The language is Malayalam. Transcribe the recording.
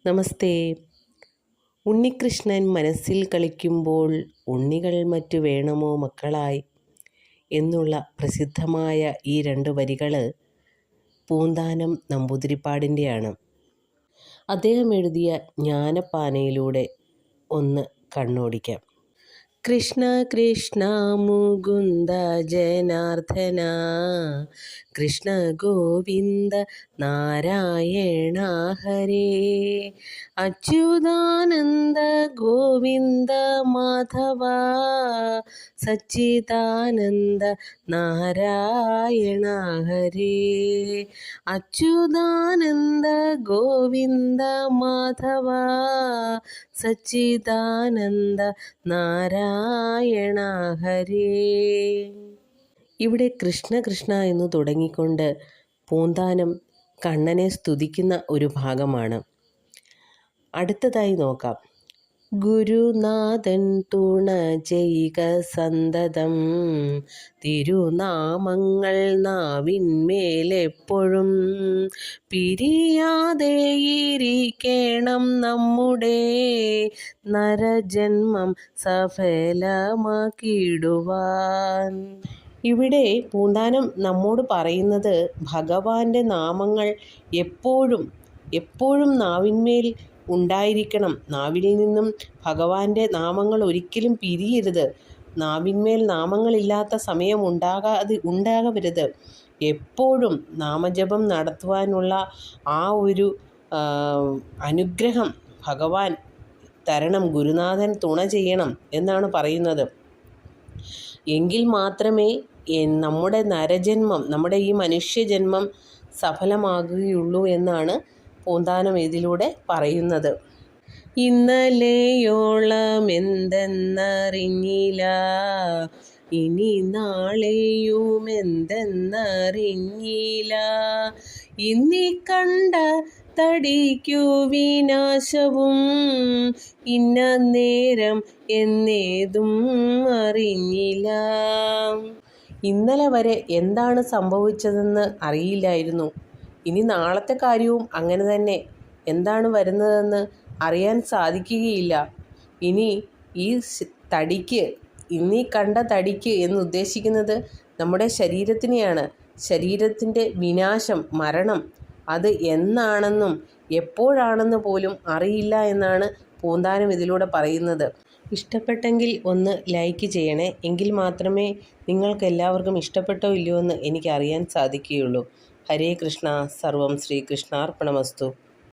നമസ്തേ. ഉണ്ണികൃഷ്ണൻ മനസ്സിൽ കളിക്കുമ്പോൾ ഉണ്ണികൾ മറ്റു വേണമോ മക്കളായി എന്നുള്ള പ്രസിദ്ധമായ ഈ 2 വരികൾ പൂന്താനം നമ്പൂതിരിപ്പാടിൻ്റെയാണ്. അദ്ദേഹം എഴുതിയ ജ്ഞാനപ്പാനയിലൂടെ ഒന്ന് കണ്ണോടിക്കാം. കൃഷ്ണ കൃഷ്ണ മുകുന്ദ ജനാർദ്ദന കൃഷ്ണ ഗോവിന്ദ നാരായണ ഹരേ അച്യുതാനന്ദ ഗോവിന്ദ മാധവ സച്ചിദാനന്ദ നാരായണ ഹരേ അച്യുതാനന്ദ ഗോവിന്ദ മാധവ സച്ചിദാനന്ദ നാരായണ ഹരേ. ഇവിടെ കൃഷ്ണ കൃഷ്ണ എന്നു തുടങ്ങിക്കൊണ്ട് പൂന്താനം കണ്ണനെ സ്തുതിക്കുന്ന ഒരു ഭാഗമാണ്. അടുത്തതായി നോക്കാം. ഗുരുനാഥൻ തുണ ചെയ്യുക സന്തതം തിരുനാമങ്ങൾ നാവിന്മേലെപ്പോഴും പിരിയാതെ ഇരിക്കണം നമ്മുടെ നരജന്മം സഫലമാക്കിയിടുവാൻ. ഇവിടെ പൂന്താനം നമ്മോട് പറയുന്നത് ഭഗവാന്റെ നാമങ്ങൾ എപ്പോഴും നാവിന്മേൽ ഉണ്ടായിരിക്കണം. നാവിൽ നിന്നും ഭഗവാന്റെ നാമങ്ങൾ ഒരിക്കലും പിരിയരുത്. നാവിന്മേൽ നാമങ്ങളില്ലാത്ത സമയം ഉണ്ടാകരുത്. എപ്പോഴും നാമജപം നടത്തുവാനുള്ള ആ ഒരു അനുഗ്രഹം ഭഗവാൻ തരണം, ഗുരുനാഥൻ തുണ ചെയ്യണം എന്നാണ് പറയുന്നത്. എങ്കിൽ മാത്രമേ നമ്മുടെ നരജന്മം, നമ്മുടെ ഈ മനുഷ്യജന്മം സഫലമാകുകയുള്ളൂ എന്നാണ് പൂന്താനം ഇതിലൂടെ പറയുന്നത്. ഇന്നലെയോളം എന്തെന്നറിഞ്ഞില്ല, ഇനി നാളെയും എന്തെന്നറിഞ്ഞില്ല, ഇന്നീ കണ്ട തടിക്കു വിനാശവും ഇന്ന നേരം എന്നേതും അറിഞ്ഞില്ല. ഇന്നലെ വരെ എന്താണ് സംഭവിച്ചതെന്ന് അറിയില്ലായിരുന്നു. ഇനി നാളത്തെ കാര്യവും അങ്ങനെ തന്നെ. എന്താണ് വരുന്നതെന്ന് അറിയാൻ സാധിക്കുകയില്ല. ഇനി ഈ തടിക്ക്, ഇന്നീ കണ്ട തടിക്ക് എന്നുദ്ദേശിക്കുന്നത് നമ്മുടെ ശരീരത്തിനെയാണ്. ശരീരത്തിൻ്റെ വിനാശം, മരണം, അത് എന്നാണെന്നും എപ്പോഴാണെന്ന് പോലും അറിയില്ല എന്നാണ് പൂന്താനം ഇതിലൂടെ പറയുന്നത്. ഇഷ്ടപ്പെട്ടെങ്കിൽ ഒന്ന് ലൈക്ക് ചെയ്യണേ. എങ്കിൽ മാത്രമേ നിങ്ങൾക്കെല്ലാവർക്കും ഇഷ്ടപ്പെട്ടോ ഇല്ലയോ എന്ന് എനിക്കറിയാൻ സാധിക്കുകയുള്ളൂ. ഹരേ കൃഷ്ണ. സർവം ശ്രീകൃഷ്ണാർപ്പണമസ്തു.